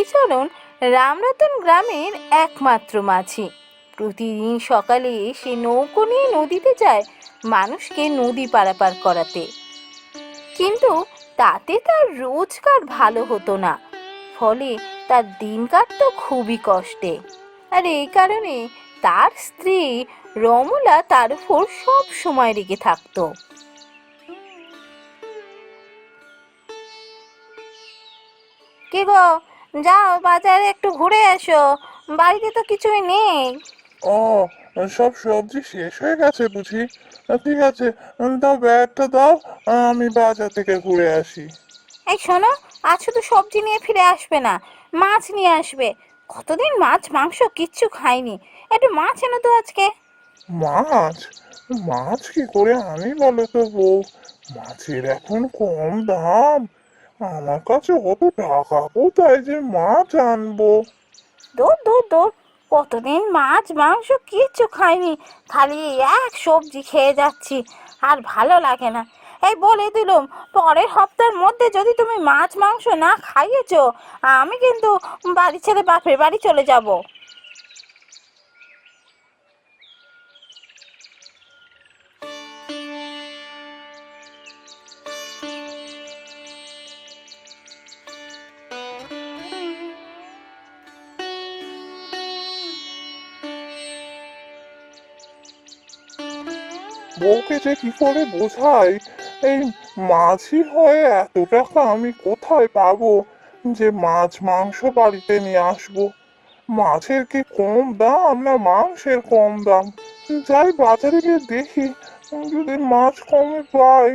হরিচরণ রামরতন গ্রামের একমাত্র মাঝি। প্রতিদিন সকালে সে নৌকো নিয়ে নদীতে যায় মানুষকে নদী পারাপার করাতে। কিন্তু তাতে তার রোজগার ভালো হতো না, ফলে তার দিন কাটতো খুবই কষ্টে। আর এই কারণে তার স্ত্রী রমলা তার উপর সব সময় রেগে থাকতো। কি গো, যাও বাজারে একটু ঘুরে এসো, বাড়িতে তো কিছুই নেই। ও, সব সবজি শেষ হয়ে গেছে বুঝি? ঠিক আছে, দাও ব্যাগটা দাও, আমি বাজার থেকে ঘুরে আসি। এই শোনো, আজ শুধু সবজি নিয়ে ফিরে আসবে না, মাছ নিয়ে আসবে। কতদিন মাছ মাংস কিচ্ছু খাইনি, একটু মাছ এনো তো আজকে। মাছ? মাছ কি করে আনি বলো তো বউ? মাছের এখন কম দাম, আমার কাছে অত টাকা কোথায় যে মাছ আনবো? দূর দূর দূর, কতদিন মাছ মাংস কিচ্ছু খাইনি, খালি এই এক সবজি খেয়ে যাচ্ছি, আর ভালো লাগে না। এই বলে দিলুম, পরের সপ্তাহের মধ্যে যদি তুমি মাছ মাংস না খাইয়েছো, আমি কিন্তু বাড়ি ছেড়ে বাপের বাড়ি চলে যাব। বউকে যে কি করে বোঝাই, এই মাঝি হয়ে এত টাকা আমি কোথায় পাবো যে মাছ মাংস বাড়িতে নিয়ে আসবো? মাছের কি কম দাম না মাংসের কম দাম? যাই বাজারে গিয়ে দেখি, যদি মাছ কমে পাই।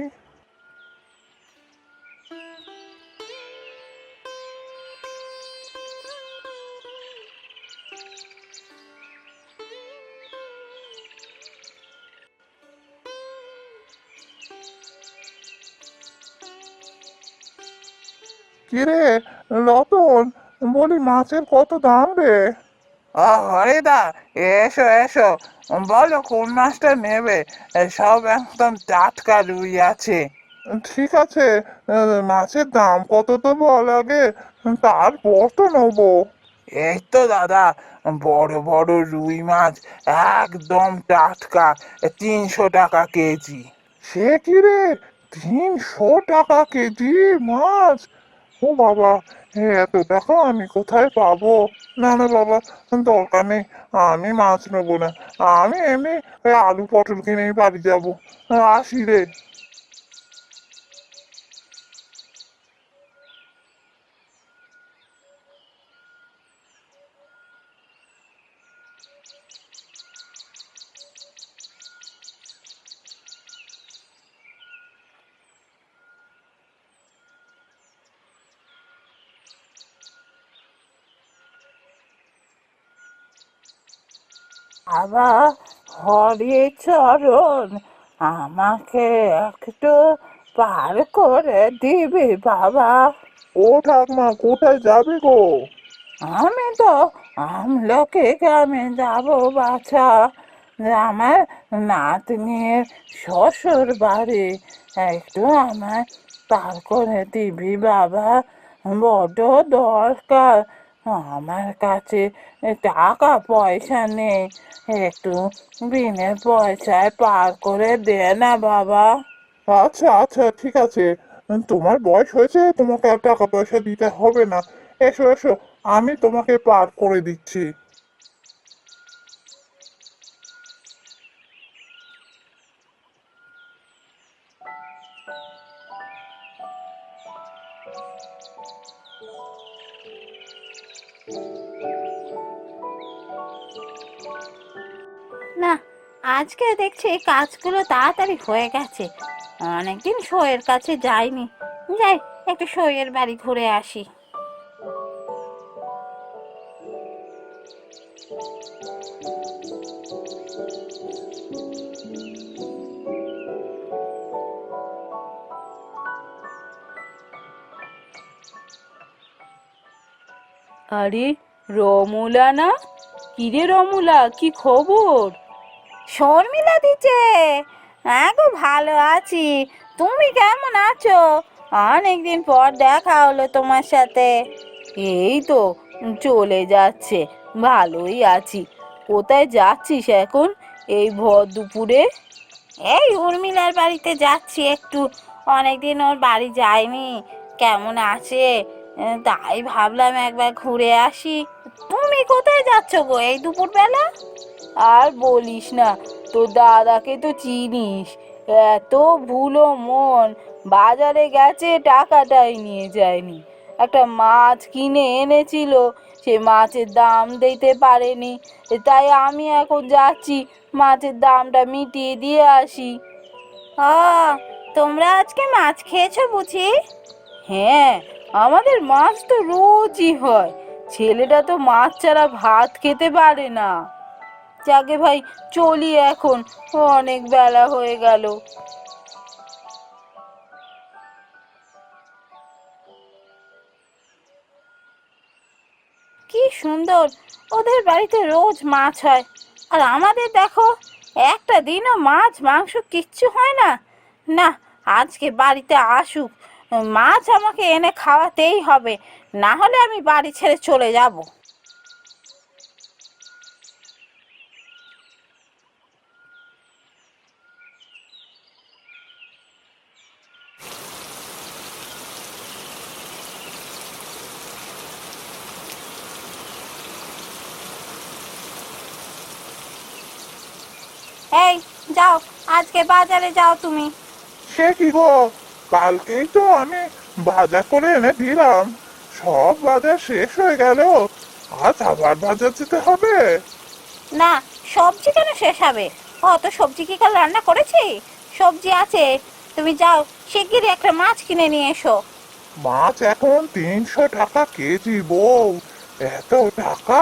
কিরে রতন, বলি মাছের কত দাম রে? ও হরিদা, এসো এসো, বলো কোন মাছটা নেবে? সব একদম টাটকা রুই আছে। ঠিক আছে, মাছের দাম কত তো বল আগে, তারপর তো নেবো। এই তো দাদা, বড় বড় রুই মাছ, একদম টাটকা, 300 টাকা কেজি। সে কি রে, 300 টাকা কেজি মাছ? ও বাবা, এত টাকা আমি কোথায় পাবো? না না বাবা, দরকার নেই, আমি মাছ নেবো না। আমি এমনি ওই আলু পটল কিনেই বাড়ি যাবো। আসি রে। বাবা হরিচরণ, আমাকে একটু পার করে দিবি বাবা? ও ঠাকমা, কোথায় যাবে গো? আমি তো আমলকি গ্রামে যাবো বাছা, আমার নাতনির শ্বশুর বাড়ি, একটু আমায় পার করে দিবি বাবা, বড্ড দরকার। আমার কাছে টাকা পয়সা নেই, একটু বিনে পয়সায় পার করে দে না বাবা। আচ্ছা আচ্ছা, ঠিক আছে, তোমার বয়স হয়েছে, তোমাকে আর টাকা পয়সা দিতে হবে না। এসো এসো, আমি তোমাকে পার করে দিচ্ছি। না, আজকে দেখছি কাজগুলো তাড়াতাড়ি হয়ে গেছে। অনেকদিন সইয়ের কাছে যাইনি, যাই একটু সইয়ের বাড়ি ঘুরে আসি। আরে, রমুলা না? কিরে রমুলা, কি খবর? শর্মিলা দিচ্ছে। হ্যাঁ গো, ভালো আছি। তুমি কেমন আছো? অনেকদিন পর দেখা হলো তোমার সাথে। এই তো চলে যাচ্ছে, ভালোই আছি। কোথায় যাচ্ছিস এখন এই ভর দুপুরে? এই উর্মিলার বাড়িতে যাচ্ছি একটু, অনেকদিন ওর বাড়ি যাইনি, কেমন আছে তাই ভাবলাম একবার ঘুরে আসি। তুমি কোথায় যাচ্ছ গো এই দুপুরবেলা? আর বলিস না, তোর দাদাকে তো চিনিস, এত ভুলো মন, বাজারে গেছে টাকাটাই নিয়ে যায়নি। একটা মাছ কিনে এনেছিল, সে মাছের দাম দিতে পারেনি, তাই আমি এখন যাচ্ছি মাছের দামটা মিটিয়ে দিয়ে আসি। ও, তোমরা আজকে মাছ খেয়েছো বুঝি? হ্যাঁ, আমাদের মাছ তো রোজই হয়, ছেলেটা তো মাছ ছাড়া ভাত খেতে পারে না। যাকে ভাই, চলি এখন, অনেক বেলা হয়ে গেল। কি সুন্দর, ওদের বাড়িতে রোজ মাছ হয়, আর আমাদের দেখো একটা দিনও মাছ মাংস কিচ্ছু হয় না। না, আজকে বাড়িতে আসুক, মাছ আমাকে এনে খাওয়াতেই হবে, না হলে আমি বাড়ি ছেড়ে চলে যাব। এই, যাও, আজকে বাজারে যাও তুমি। সে কি গো, কালকেই তো আমি বাজার করে এনে দিলাম, সব বাজার শেষ হয়ে গেল, আজ আবার বাজার যেতে হবে? না, সবজি কেন শেষ হবে? অত সবজি কি কাল রান্না করেছি? সবজি আছে, তুমি যাও, শিগগিরই একটা মাছ কিনে নিয়ে এসো। মাছ এখন 300 টাকা কেজি বউ, এত টাকা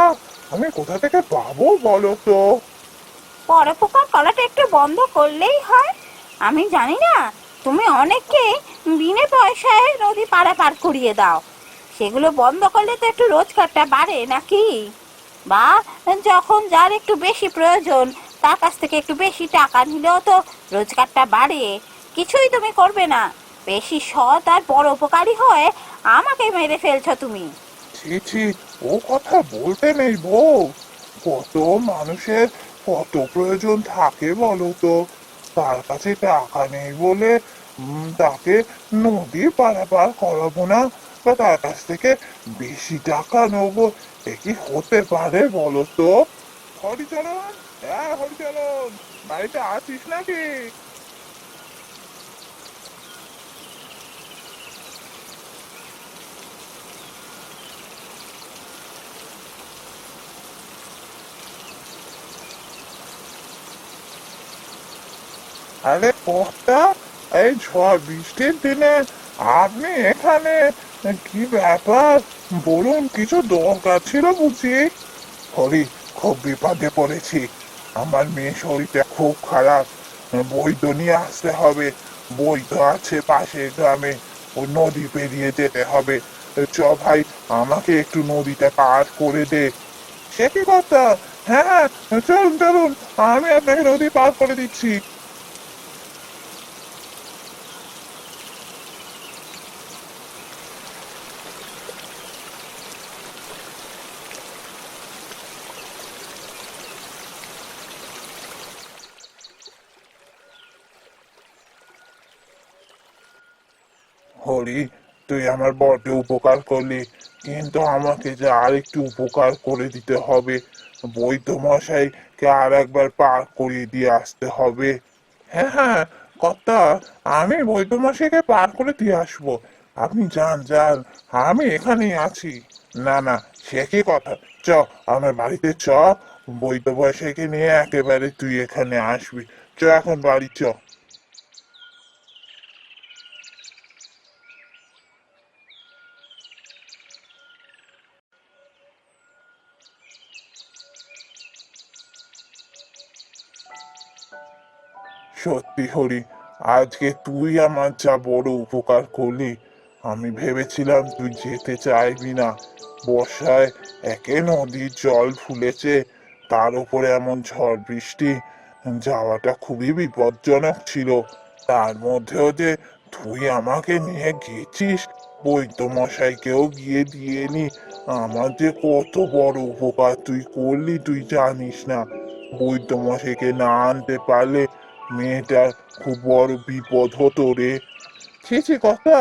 আমি কোথা থেকে পাবো বলো তো? পরোপকার করাটা একটু বন্ধ করলেই হয়। আমি জানি না, তুমি অনেককে বিনে পয়সায় নদী পারাপার করিয়ে দাও, সেগুলো বন্ধ করলে তো একটু রোজগারটা বাড়ে নাকি? বা যখন যার একটু বেশি প্রয়োজন, তার কাছ থেকে একটু বেশি টাকা নিলেও তো রোজগারটা বাড়ে। কিছুই তুমি করবে না, বেশি সৎ আর পরোপকারী হয়ে আমাকে মেরে ফেলছো তুমি। ছি ছি, ও কথা বলতে নেই বউ, কত মানুষের কত প্রয়োজন থাকে বলো তো, তার কাছে টাকা নেই বলে তাকে নদী পারাপার করাবো না, বা তার কাছ থেকে বেশি টাকা নেবো, এ কি হতে পারে বলো তো? হরিচরণ, হ্যাঁ হরিচরণ, বাড়িতে আছিস নাকি? আরে কর্তা, এই ঝড় বৃষ্টির দিনে আপনি এখানে, কি ব্যাপার বলুন, কিছু দরকার ছিল বুঝি? হরি, খুব বিপদে পড়েছি, আমার মেয়ে শরীরটা খুব খারাপ, বৈদ্য নিয়ে আসতে হবে, বৈদ্য আছে পাশের গ্রামে, ওই নদী পেরিয়ে যেতে হবে, চ ভাই, আমাকে একটু নদীটা পার করে দে। সে কি কথা, হ্যাঁ হ্যাঁ, চলুন চলুন, আমি আপনাকে নদী পার করে দিচ্ছি। হরি, তুই আমার বড্ড উপকার করলি, কিন্তু আমাকে যে আর একটু উপকার করে দিতে হবে, বৈদ্য মশাইকে আর একবার পার করিয়ে দিয়ে আসতে হবে। হ্যাঁ হ্যাঁ কর্তা, আমি বৈদ্য মশাইকে পার করে দিয়ে আসবো, আপনি যান যান, আমি এখানেই আছি। না না, সে কি কথা, চ, আমার বাড়িতে চ, বৈদ্য মশাইকে নিয়ে একেবারে তুই এখানে আসবি, চ এখন বাড়ি চ। সত্যি হরি, আজকে তুই আমার যা বড় উপকার করলি, আমি ভেবেছিলাম তুই যেতে চাইবি না, বর্ষায় একে নদীর জল ফুলেছে, তার উপরে এমন ঝড় বৃষ্টি, যাওয়াটা খুবই বিপজ্জনক ছিল, তার মধ্যেও যে তুই আমাকে নিয়ে গেছিস, বৈদ্য মশাইকেও গিয়ে দিয়ে নি। আমার যে কত বড় উপকার তুই করলি তুই জানিস না। বৈদ্য মশাইকে না আনতে পারলে মেয়েটার খুব বড় বিপদ হতো রে। ছি ছি কথা,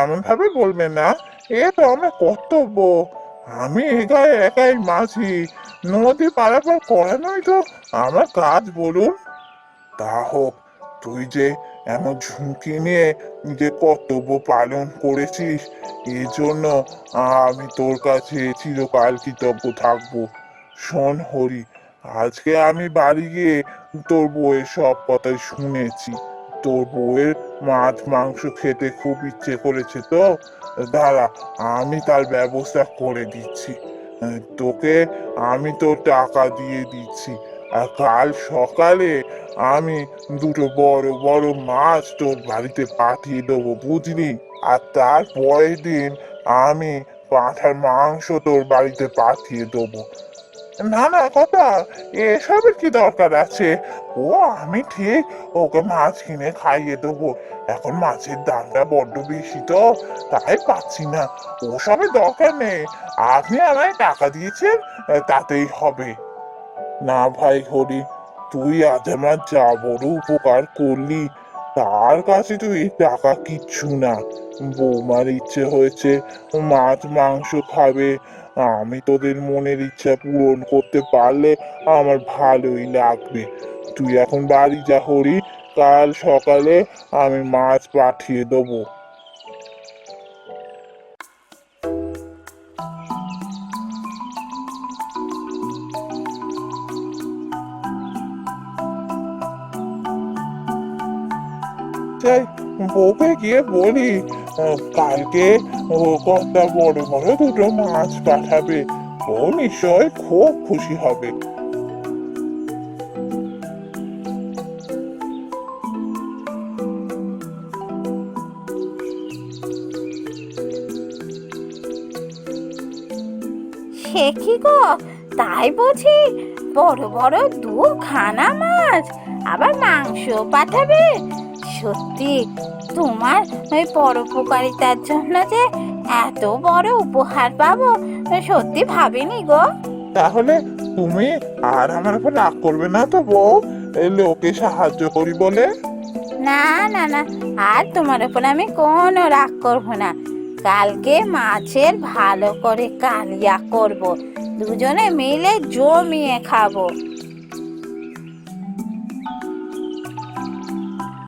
এমন ভাবে বলবে না। এ তো আমার কর্তব্য। আমি এ গায়ে একাই মাঝি, নদী পারাপার করানোই তো আমার কাজ বলুন। তা হোক, তুই যে এমন ঝুঁকি নিয়ে নিজের কর্তব্য পালন করেছিস, এর জন্য আমি তোর কাছে চিরকাল কৃতজ্ঞ থাকবো। শোন হরি, আজকে আমি বাড়ি গিয়ে তোর বউয়ের সব কথাই শুনেছি। তোর বউয়ের মাছ মাংস খেতে খুব ইচ্ছে করেছে তো। দাঁড়া, আমি তার ব্যবস্থা করে দিচ্ছি। তোকে আমি তোর টাকা দিয়ে দিচ্ছি। আর কাল সকালে আমি দুটো বড় বড় মাছ তোর বাড়িতে পাঠিয়ে দেবো, বুঝলি? আর তার পরের দিন আমি পাঁঠার মাংস তোর বাড়িতে পাঠিয়ে দেবো। না না কথা, এসবের কি দরকার আছে? ও আমি ঠিক ওকে মাছ কিনে খাইয়ে দেবো। এখন মাছের দামটা বড্ড বেশি তো, তাই পাচ্ছি না। ওসবের দরকার নেই। আপনি আমায় টাকা দিয়েছেন, তাতেই হবে। না ভাই হরি, তুই আজ আমার যা বড় উপকার করলি, তার কাছে তুই টাকা কিচ্ছু না। বৌমার ইচ্ছে হয়েছে মাছ মাংস খাবে, আমি তোদের মনের ইচ্ছা পূরণ করতে পারলে আমার ভালোই লাগবে। তুই এখন বাড়ি যা হরি, কাল সকালে আমি মাছ পাঠিয়ে দেবো। চাই, বউকে গিয়ে বলি কালকে ও কর্তা বড় বড় দুটো মাছ পাঠাবে। ও নিশ্চয় খুব খুশি হবে। সে কি গো, তাই বুঝি? বড় বড় দুখানা মাছ, আবার মাংস পাঠাবে? সত্যি তোমার ওই পরোপকারিতার জন্য যে এত বড় উপহার পাবো সত্যি ভাবিনি গো। তাহলে তুমি আর আমার উপর রাগ করবে না তো বউ, এই লোকে সাহায্য করি বলে? না না না, আর তোমার উপর আমি কোনো রাগ করবো না। কালকে মাছের ভালো করে কালিয়া করব, দুজনে মিলে জমিয়ে খাবো।